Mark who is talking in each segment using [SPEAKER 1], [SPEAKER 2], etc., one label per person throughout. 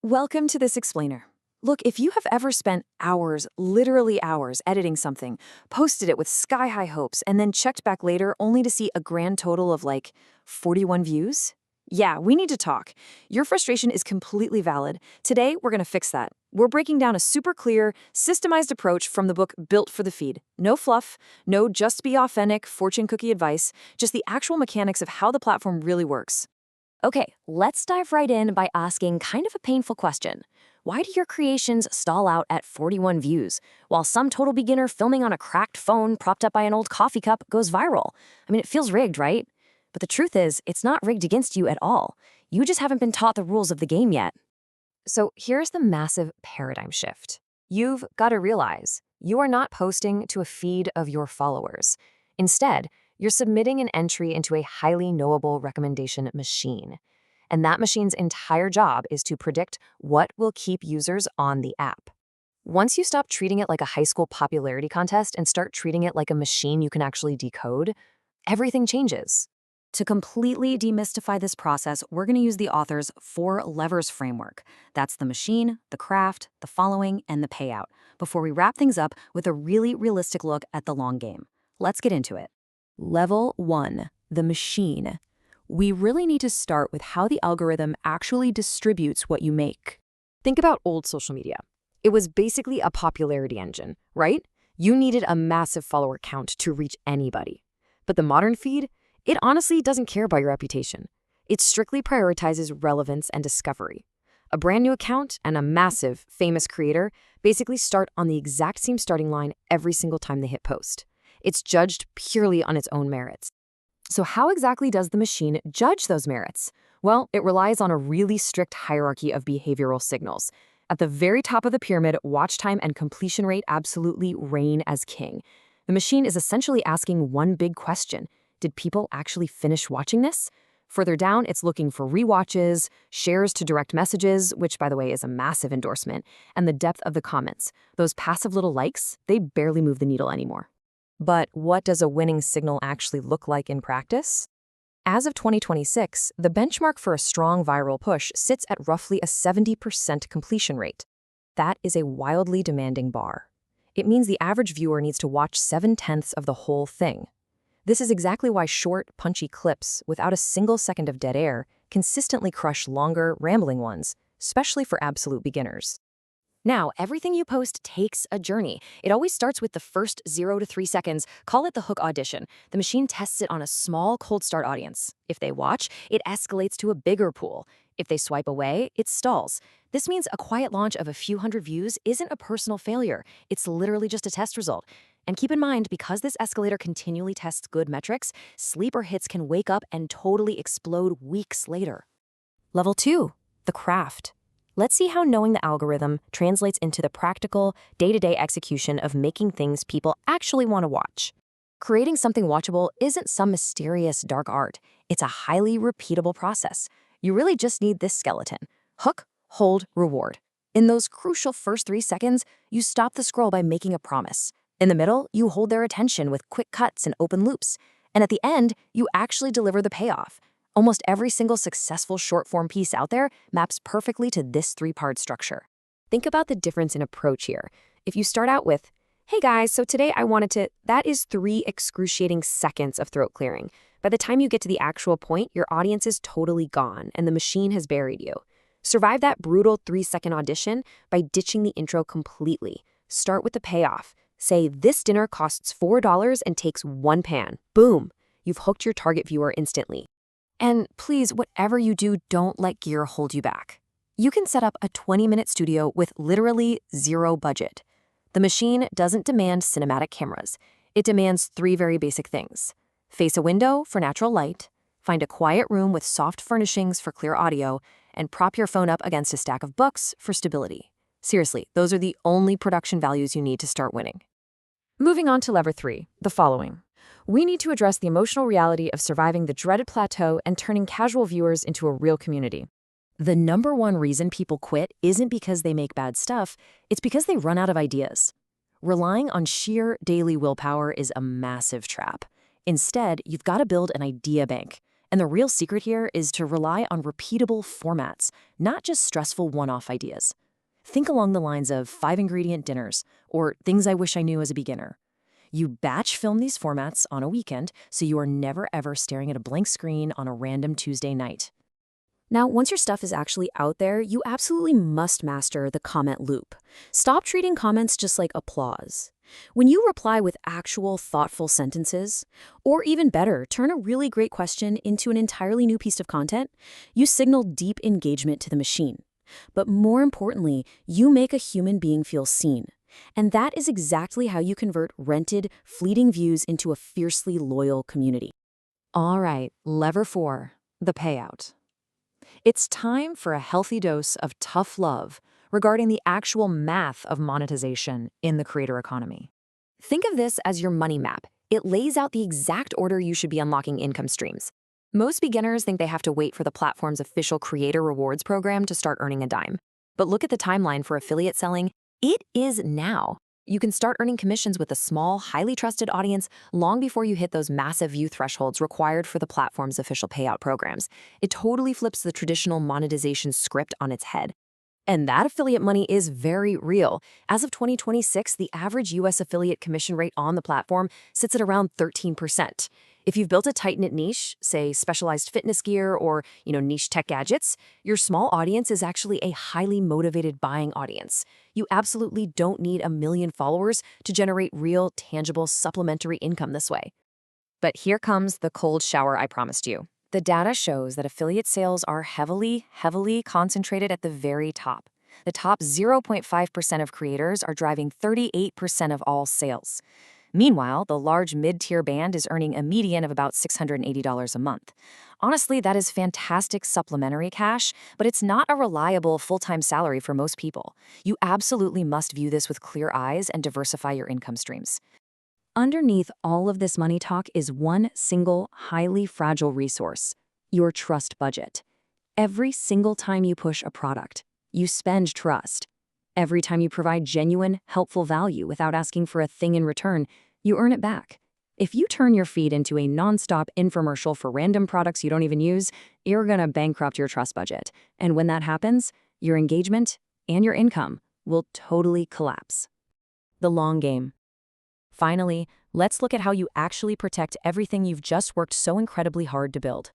[SPEAKER 1] Welcome to this explainer. Look, if you have ever spent hours, literally hours, editing something, posted it with sky-high hopes, and then checked back later only to see a grand total of 41 views? Yeah, we need to talk. Your frustration is completely valid. Today, we're going to fix that. We're breaking down a super clear, systemized approach from the book Built for the Feed. No fluff, no just be authentic fortune cookie advice, just the actual mechanics of how the platform really works.
[SPEAKER 2] Okay, let's dive right in by asking kind of a painful question. Why do your creations stall out at 41 views, while some total beginner filming on a cracked phone propped up by an old coffee cup goes viral? I mean, it feels rigged, right? But the truth is, it's not rigged against you at all. You just haven't been taught the rules of the game yet. So here's the massive paradigm shift. You've got to realize you are not posting to a feed of your followers. Instead, you're submitting an entry into a highly knowable recommendation machine. And that machine's entire job is to predict what will keep users on the app. Once you stop treating it like a high school popularity contest and start treating it like a machine you can actually decode, everything changes. To completely demystify this process, we're going to use the author's 4 levers framework. That's the machine, the craft, the following, and the payout, before we wrap things up with a really realistic look at the long game. Let's get into it. Level 1, the machine. We really need to start with how the algorithm actually distributes what you make. Think about old social media. It was basically a popularity engine, right? You needed a massive follower count to reach anybody. But the modern feed, it honestly doesn't care about your reputation. It strictly prioritizes relevance and discovery. A brand new account and a massive, famous creator basically start on the exact same starting line every single time they hit post. It's judged purely on its own merits. So how exactly does the machine judge those merits? Well, it relies on a really strict hierarchy of behavioral signals. At the very top of the pyramid, watch time and completion rate absolutely reign as king. The machine is essentially asking one big question. Did people actually finish watching this? Further down, it's looking for rewatches, shares to direct messages, which, by the way, is a massive endorsement, and the depth of the comments. Those passive little likes, they barely move the needle anymore. But what does a winning signal actually look like in practice? As of 2026, the benchmark for a strong viral push sits at roughly a 70% completion rate. That is a wildly demanding bar. It means the average viewer needs to watch 7/10 of the whole thing. This is exactly why short, punchy clips, without a single second of dead air, consistently crush longer, rambling ones, especially for absolute beginners. Now, everything you post takes a journey. It always starts with the first 0 to 3 seconds. Call it the hook audition. The machine tests it on a small cold start audience. If they watch, it escalates to a bigger pool. If they swipe away, it stalls. This means a quiet launch of a few hundred views isn't a personal failure. It's literally just a test result. And keep in mind, because this escalator continually tests good metrics, sleeper hits can wake up and totally explode weeks later. Level 2, the craft. Let's see how knowing the algorithm translates into the practical, day-to-day execution of making things people actually want to watch. Creating something watchable isn't some mysterious dark art. It's a highly repeatable process. You really just need this skeleton. Hook, hold, reward. In those crucial first 3 seconds, you stop the scroll by making a promise. In the middle, you hold their attention with quick cuts and open loops. And at the end, you actually deliver the payoff. Almost every single successful short-form piece out there maps perfectly to this 3-part structure. Think about the difference in approach here. If you start out with, "Hey guys, so today I wanted to," that is 3 excruciating seconds of throat clearing. By the time you get to the actual point, your audience is totally gone and the machine has buried you. Survive that brutal 3-second audition by ditching the intro completely. Start with the payoff. Say, "This dinner costs $4 and takes 1 pan." Boom! You've hooked your target viewer instantly. And please, whatever you do, don't let gear hold you back. You can set up a 20-minute studio with literally 0 budget. The machine doesn't demand cinematic cameras. It demands 3 very basic things. Face a window for natural light, find a quiet room with soft furnishings for clear audio, and prop your phone up against a stack of books for stability. Seriously, those are the only production values you need to start winning. Moving on to lever 3, the following. We need to address the emotional reality of surviving the dreaded plateau and turning casual viewers into a real community. The number one reason people quit isn't because they make bad stuff, it's because they run out of ideas. Relying on sheer daily willpower is a massive trap. Instead, you've got to build an idea bank. And the real secret here is to rely on repeatable formats, not just stressful one-off ideas. Think along the lines of 5-ingredient dinners or things I wish I knew as a beginner. You batch film these formats on a weekend so you are never ever staring at a blank screen on a random Tuesday night.
[SPEAKER 1] Now, once your stuff is actually out there, you absolutely must master the comment loop. Stop treating comments just like applause. When you reply with actual, thoughtful sentences, or even better, turn a really great question into an entirely new piece of content, you signal deep engagement to the machine. But more importantly, you make a human being feel seen. And that is exactly how you convert rented, fleeting views into a fiercely loyal community.
[SPEAKER 2] All right, lever 4, the payout. It's time for a healthy dose of tough love regarding the actual math of monetization in the creator economy. Think of this as your money map. It lays out the exact order you should be unlocking income streams. Most beginners think they have to wait for the platform's official creator rewards program to start earning a dime. But look at the timeline for affiliate selling. It is now. You can start earning commissions with a small, highly trusted audience long before you hit those massive view thresholds required for the platform's official payout programs. It totally flips the traditional monetization script on its head. And that affiliate money is very real. As of 2026, the average US affiliate commission rate on the platform sits at around 13%. If you've built a tight-knit niche, say specialized fitness gear or, niche tech gadgets, your small audience is actually a highly motivated buying audience. You absolutely don't need 1 million followers to generate real, tangible, supplementary income this way. But here comes the cold shower I promised you. The data shows that affiliate sales are heavily concentrated at the very top. The top 0.5% of creators are driving 38% of all sales. Meanwhile, the large mid-tier band is earning a median of about $680 a month. Honestly, that is fantastic supplementary cash, but it's not a reliable full-time salary for most people. You absolutely must view this with clear eyes and diversify your income streams. Underneath all of this money talk is one single, highly fragile resource: your trust budget. Every single time you push a product, you spend trust. Every time you provide genuine, helpful value without asking for a thing in return, you earn it back. If you turn your feed into a nonstop infomercial for random products you don't even use, you're gonna bankrupt your trust budget. And when that happens, your engagement and your income will totally collapse. The long game. Finally, let's look at how you actually protect everything you've just worked so incredibly hard to build.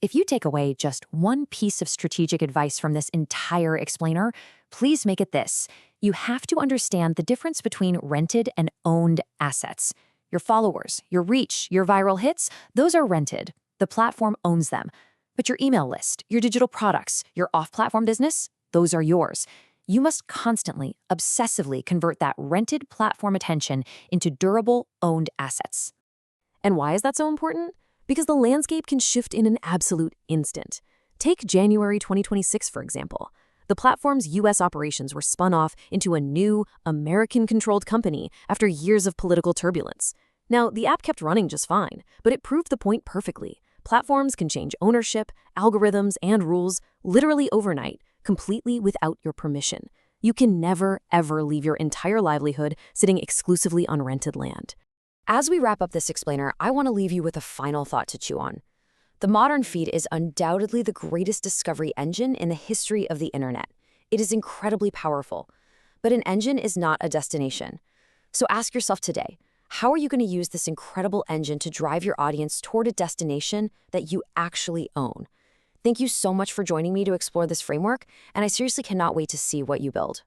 [SPEAKER 2] If you take away just one piece of strategic advice from this entire explainer, please make it this: you have to understand the difference between rented and owned assets. Your followers, your reach, your viral hits, those are rented. The platform owns them. But your email list, your digital products, your off-platform business, those are yours. You must constantly, obsessively convert that rented platform attention into durable, owned assets. And why is that so important? Because the landscape can shift in an absolute instant. Take January 2026, for example. The platform's US operations were spun off into a new, American-controlled company after years of political turbulence. Now, the app kept running just fine, but it proved the point perfectly. Platforms can change ownership, algorithms, and rules literally overnight, completely without your permission. You can never, ever leave your entire livelihood sitting exclusively on rented land. As we wrap up this explainer, I want to leave you with a final thought to chew on. The modern feed is undoubtedly the greatest discovery engine in the history of the internet. It is incredibly powerful, but an engine is not a destination. So ask yourself today, how are you going to use this incredible engine to drive your audience toward a destination that you actually own? Thank you so much for joining me to explore this framework, and I seriously cannot wait to see what you build.